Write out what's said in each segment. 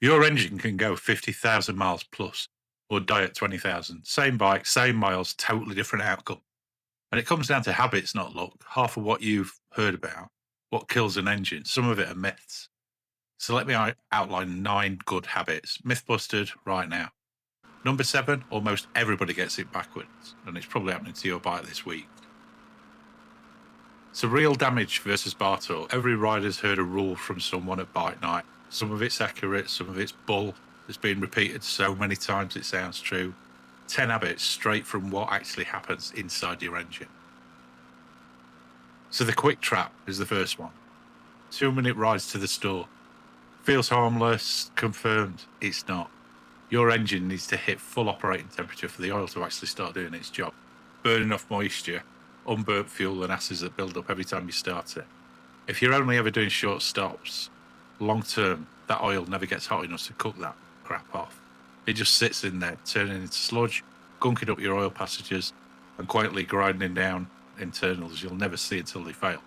Your engine can go 50,000 miles plus or die at 20,000. Same bike, same miles, totally different outcome. And it comes down to habits, not luck. Half of what you've heard about, what kills an engine, some of it are myths. So let me outline 9 good habits. Myth busted right now. Number 7, almost everybody gets it backwards, and it's probably happening to your bike this week. So real damage versus bar torque. Every rider's heard a rule from someone at bike night. Some of it's accurate, some of it's bull. It's been repeated so many times it sounds true. 10 habits straight from what actually happens inside your engine. So the quick trap is the first one. 2-minute rides to the store. Feels harmless, confirmed, it's not. Your engine needs to hit full operating temperature for the oil to actually start doing its job. Burning off moisture, unburnt fuel and acids that build up every time you start it. If you're only ever doing short stops, long term, that oil never gets hot enough to cook that crap off. It just sits in there, turning into sludge, gunking up your oil passages, and quietly grinding down internals you'll never see until they fail.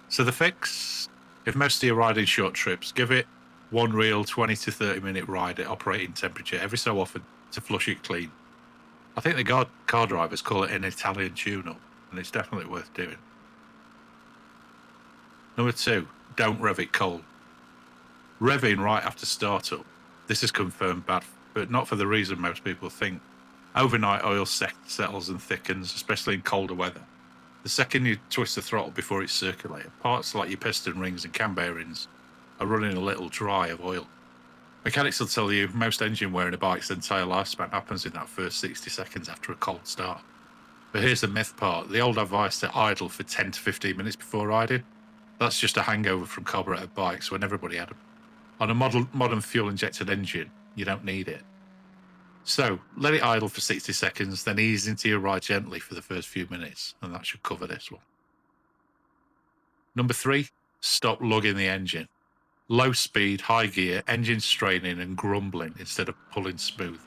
So the fix? If most of you are riding short trips, give it one real 20 to 30 minute ride at operating temperature every so often to flush it clean. I think the car drivers call it an Italian tune-up, and it's definitely worth doing. Number 2, don't rev it cold. Revving right after startup. This is confirmed bad, but not for the reason most people think. Overnight oil settles and thickens, especially in colder weather. The second you twist the throttle before it's circulated, parts like your piston rings and cam bearings are running a little dry of oil. Mechanics will tell you most engine wear in a bike's entire lifespan happens in that first 60 seconds after a cold start. But here's the myth part. The old advice to idle for 10 to 15 minutes before riding, that's just a hangover from carburetor bikes when everybody had them. On a modern fuel-injected engine, you don't need it. So let it idle for 60 seconds, then ease into your ride gently for the first few minutes, and that should cover this one. Number 3, stop lugging the engine. Low speed, high gear, engine straining and grumbling instead of pulling smooth.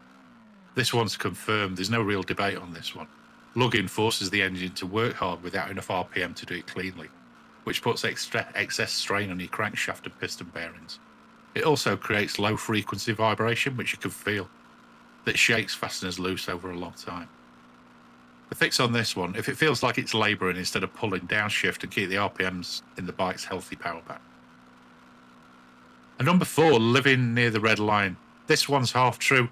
This one's confirmed. There's no real debate on this one. Lugging forces the engine to work hard without enough RPM to do it cleanly, which puts excess strain on your crankshaft and piston bearings. It also creates low frequency vibration, which you can feel, that shakes fasteners loose over a long time. The fix on this one, if it feels like it's labouring instead of pulling, downshift and keep the RPMs in the bike's healthy power back. And number 4, living near the red line. This one's half true.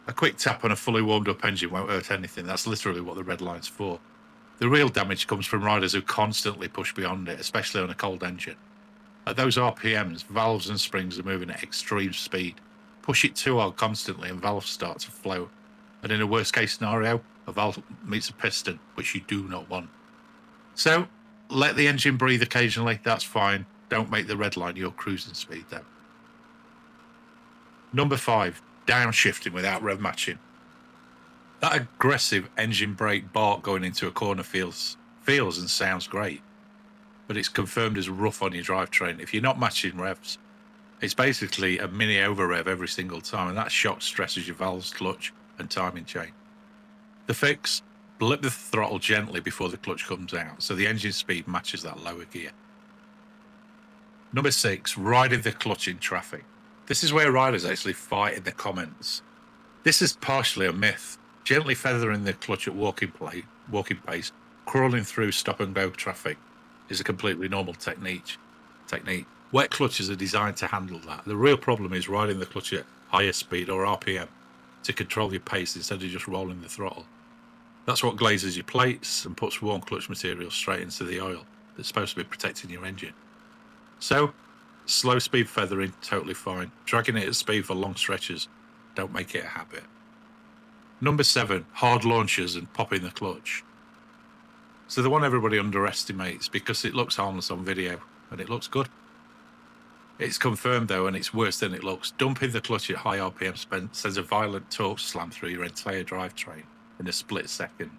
A quick tap on a fully warmed up engine won't hurt anything. That's literally what the red line's for. The real damage comes from riders who constantly push beyond it, especially on a cold engine. At those RPMs, valves and springs are moving at extreme speed. Push it too hard constantly and valves start to flow. And in a worst case scenario, a valve meets a piston, which you do not want. So, let the engine breathe occasionally, that's fine. Don't make the red line your cruising speed though. Number 5, downshifting without rev-matching. That aggressive engine brake bark going into a corner feels and sounds great, but it's confirmed as rough on your drivetrain. If you're not matching revs, it's basically a mini over rev every single time, and that shock stresses your valves, clutch, and timing chain. The fix? Blip the throttle gently before the clutch comes out, so the engine speed matches that lower gear. Number 6, riding the clutch in traffic. This is where riders actually fight in the comments. This is partially a myth. Gently feathering the clutch at walking pace, crawling through stop-and-go traffic is a completely normal technique. Wet clutches are designed to handle that. The real problem is riding the clutch at higher speed or RPM to control your pace instead of just rolling the throttle. That's what glazes your plates and puts warm clutch material straight into the oil that's supposed to be protecting your engine. So, slow speed feathering, totally fine. Dragging it at speed for long stretches, don't make it a habit. Number 7, hard launches and popping the clutch. So the one everybody underestimates because it looks harmless on video, and it looks good. It's confirmed though, and it's worse than it looks. Dumping the clutch at high RPM sends a violent torque slam through your entire drivetrain in a split second.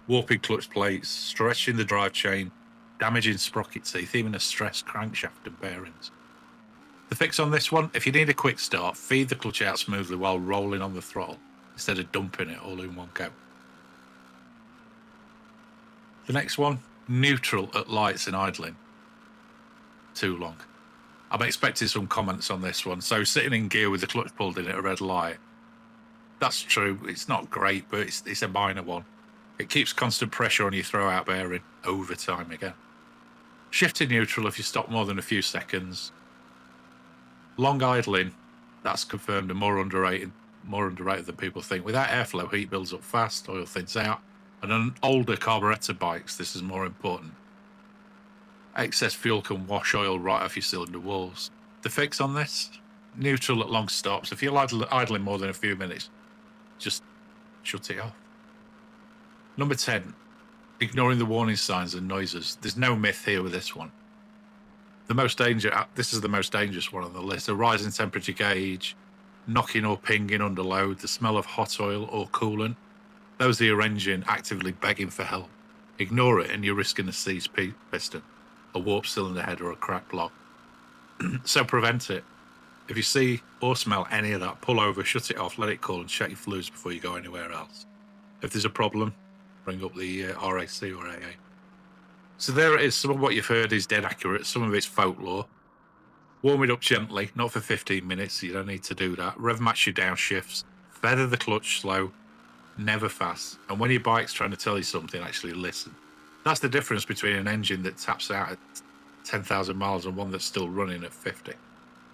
Warping clutch plates, stretching the drive chain, damaging sprocket teeth, even a stressed crankshaft and bearings. The fix on this one, if you need a quick start, feed the clutch out smoothly while rolling on the throttle instead of dumping it all in one go. The next one, neutral at lights and idling. Too long. I'm expecting some comments on this one. So sitting in gear with the clutch pulled in at a red light, that's true. It's not great, but it's a minor one. It keeps constant pressure on your throw-out bearing over time again. Shifting neutral if you stop more than a few seconds. Long idling, that's confirmed and more underrated than people think. Without airflow, heat builds up fast, oil thins out, and on older carburettor bikes, this is more important. Excess fuel can wash oil right off your cylinder walls. The fix on this? Neutral at long stops. If you're idling more than a few minutes, just shut it off. Number 10, ignoring the warning signs and noises. There's no myth here with this one. This is the most dangerous one on the list. A rising temperature gauge, knocking or pinging under load, the smell of hot oil or coolant. Those are your engine actively begging for help. Ignore it and you're risking a seized piston, a warped cylinder head or a cracked block. So prevent it. If you see or smell any of that, pull over, shut it off, let it cool and check your fluids before you go anywhere else. If there's a problem, bring up the RAC or AA. So there it is. Some of what you've heard is dead accurate. Some of it's folklore. Warm it up gently, not for 15 minutes. You don't need to do that. Rev match your downshifts. Feather the clutch slow, never fast. And when your bike's trying to tell you something, actually listen. That's the difference between an engine that taps out at 10,000 miles and one that's still running at 50.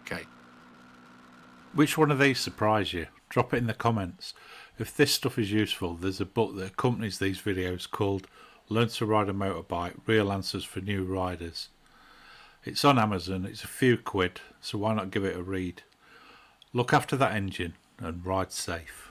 Okay. Which one of these surprised you? Drop it in the comments. If this stuff is useful, there's a book that accompanies these videos called Learn to Ride a Motorbike, Real Answers for New Riders. It's on Amazon, it's a few quid, so why not give it a read? Look after that engine and ride safe.